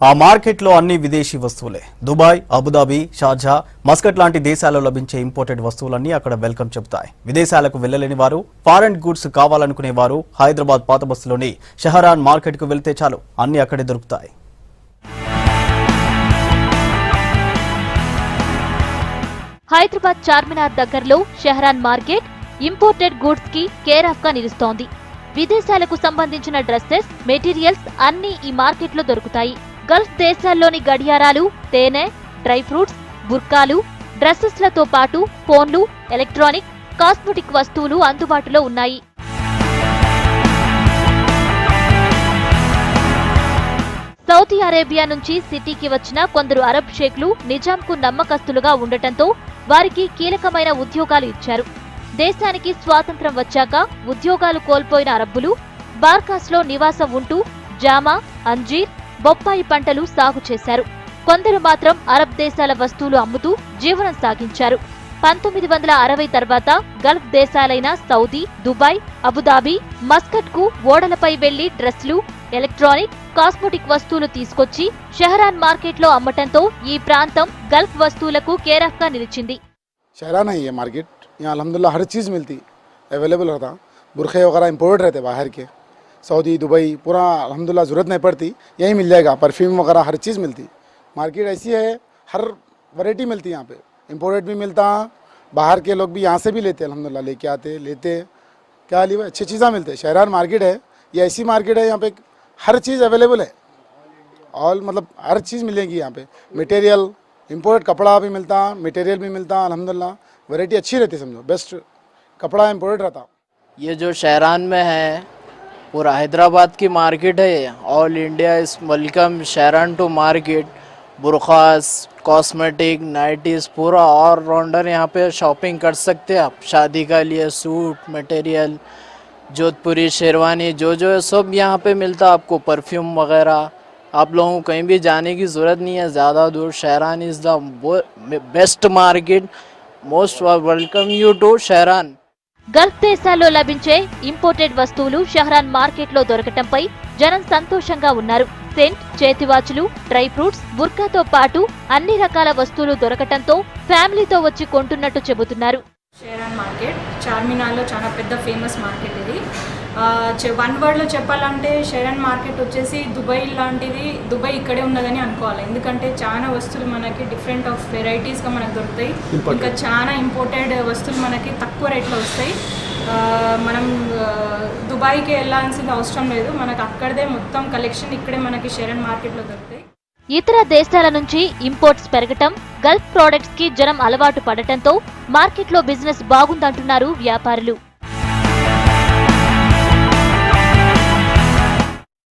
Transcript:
ఆ మార్కెట్లో అన్ని విదేశీ వస్తువులే. దుబాయ్, అబుదాబి, షార్జా, మస్కట్ లాంటి దేశాల్లో లభించే ఇంపోర్టెడ్ వస్తువులన్నీ అక్కడ వెల్కమ్ చెప్తాయి. విదేశాలకు వెళ్లలేని వారు, ఫారెన్ గూడ్స్ కావాలనుకునే వారు హైదరాబాద్ పాత బస్సులోని షహరాన్ మార్కెట్ కు వెళ్తే చాలు, అన్ని అక్కడే దొరుకుతాయి. హైదరాబాద్ చార్మినార్ దగ్గరలో షహరాన్ మార్కెట్ ఇంపోర్టెడ్ గూడ్స్ కి కేర్ ఆఫ్ గా నిలుస్తోంది. విదేశాలకు సంబంధించిన డ్రెస్సెస్, మెటీరియల్స్ అన్నీ ఈ మార్కెట్లో దొరుకుతాయి. గల్ఫ్ దేశాల్లోని గడియారాలు, తేనె, డ్రై ఫ్రూట్స్, బుర్కాలు, డ్రెస్సెస్లతో పాటు ఫోన్లు, ఎలక్ట్రానిక్, కాస్మెటిక్ వస్తువులు అందుబాటులో ఉన్నాయి. సౌదీ అరేబియా నుంచి సిటీకి వచ్చిన కొందరు అరబ్ షేక్లు నిజాంకు నమ్మకస్తులుగా ఉండటంతో వారికి కీలకమైన ఉద్యోగాలు ఇచ్చారు. దేశానికి స్వాతంత్ర్యం వచ్చాక ఉద్యోగాలు కోల్పోయిన అరబ్బులు బార్కాస్లో నివాసం ఉంటూ జామా, అంజీర్, బొప్పాయి పంటలు సాగు చేశారు. కొందరు మాత్రం అరబ్ దేశాల వస్తువులు అమ్ముతూ జీవనం సాగించారు. 1960 తర్వాత గల్ఫ్ దేశాలైన సౌదీ, దుబాయ్, అబుదాబి, మస్కట్ కు ఓడలపై వెళ్లి డ్రెస్లు, ఎలక్ట్రానిక్, కాస్మెటిక్ వస్తువులు తీసుకొచ్చి షహరాన్ మార్కెట్లో అమ్మటంతో ఈ ప్రాంతం గల్ఫ్ వస్తువులకు కేర్ ఆఫ్ గా నిలిచింది. शहरान है ये मार्केट, यहाँ अल्हम्दुलिल्लाह हर चीज़ मिलती, अवेलेबल रहता। बुरखे वगैरह इम्पोर्ट रहते बाहर के, सऊदी, दुबई, पूरा अल्हम्दुलिल्लाह ज़रूरत नहीं पड़ती, यहीं मिल जाएगा। परफ्यूम वगैरह हर चीज़ मिलती। मार्केट ऐसी है, हर वैरायटी मिलती है यहाँ पे। इम्पोर्टेड भी मिलता, बाहर के लोग भी यहाँ से भी लेते हैं, अल्हम्दुलिल्लाह लेके आते लेते। क्या ली अच्छी चीज़ें मिलते हैं। शहरान मार्केट है, ये ऐसी मार्केट है यहाँ पे हर चीज़ अवेलेबल है। ऑल मतलब हर चीज़ मिलेगी यहाँ पे। मटेरियल इम्पोर्टेड कपड़ा भी मिलता, मटेरियल भी मिलता, अल्हम्दुलिल्लाह वैरायटी अच्छी रहती, समझो बेस्ट कपड़ा इम्पोर्टेड रहता। ये जो शहरान में है पूरा हैदराबाद की मार्केट है। ऑल इंडिया इस वेलकम शहरान टू मार्केट। बुरखास, कॉस्मेटिक, नाइटीज़, पूरा ऑल राउंडर यहाँ पे शॉपिंग कर सकते हैं आप। शादी का लिए सूट, मटेरियल, जोधपुरी शेरवानी, जो है सब यहाँ पे मिलता आपको। परफ्यूम वगैरह, आप लोगों को कहीं भी जाने की ज़रूरत नहीं है ज़्यादा दूर। Shahran is the best market, most welcome you to Shahran. Gulf దేశాల్లో లభించే ఇంపోర్టెడ్ వస్తువులు షహరాన్ మార్కెట్లో దొరకటంపై జనం సంతోషంగా ఉన్నారు. సెంట్, చేతివాచులు, డ్రై ఫ్రూట్స్, బుర్కాతో పాటు అన్ని రకాల వస్తువులు దొరకటంతో ఫ్యామిలీతో వచ్చి కొంటున్నట్టు చెబుతున్నారు. షహరాన్ మార్కెట్ చార్మినార్లో చాలా పెద్ద ఫేమస్ మార్కెట్ ఇది. వన్ వర్డ్లో చెప్పాలంటే షహరాన్ మార్కెట్ వచ్చేసి దుబాయ్ లాంటిది. దుబాయ్ ఇక్కడే ఉన్నదని అనుకోవాలి, ఎందుకంటే చాలా వస్తువులు మనకి డిఫరెంట్ ఆఫ్ వెరైటీస్గా మనకు దొరుకుతాయి. ఇంకా చాలా ఇంపోర్టెడ్ వస్తువులు మనకి తక్కువ రేట్లో వస్తాయి. మనం దుబాయ్కి వెళ్ళాల్సిన అవసరం లేదు, మనకు అక్కడదే మొత్తం కలెక్షన్ ఇక్కడే మనకి షహరాన్ మార్కెట్లో దొరుకుతాయి. ఇతర దేశాల నుంచి ఇంపోర్ట్స్ పెరగటం, గల్ఫ్ ప్రొడక్ట్స్ కి జనం అలవాటు పడటంతో మార్కెట్లో బిజినెస్ బాగుందంటున్నారు వ్యాపారులు.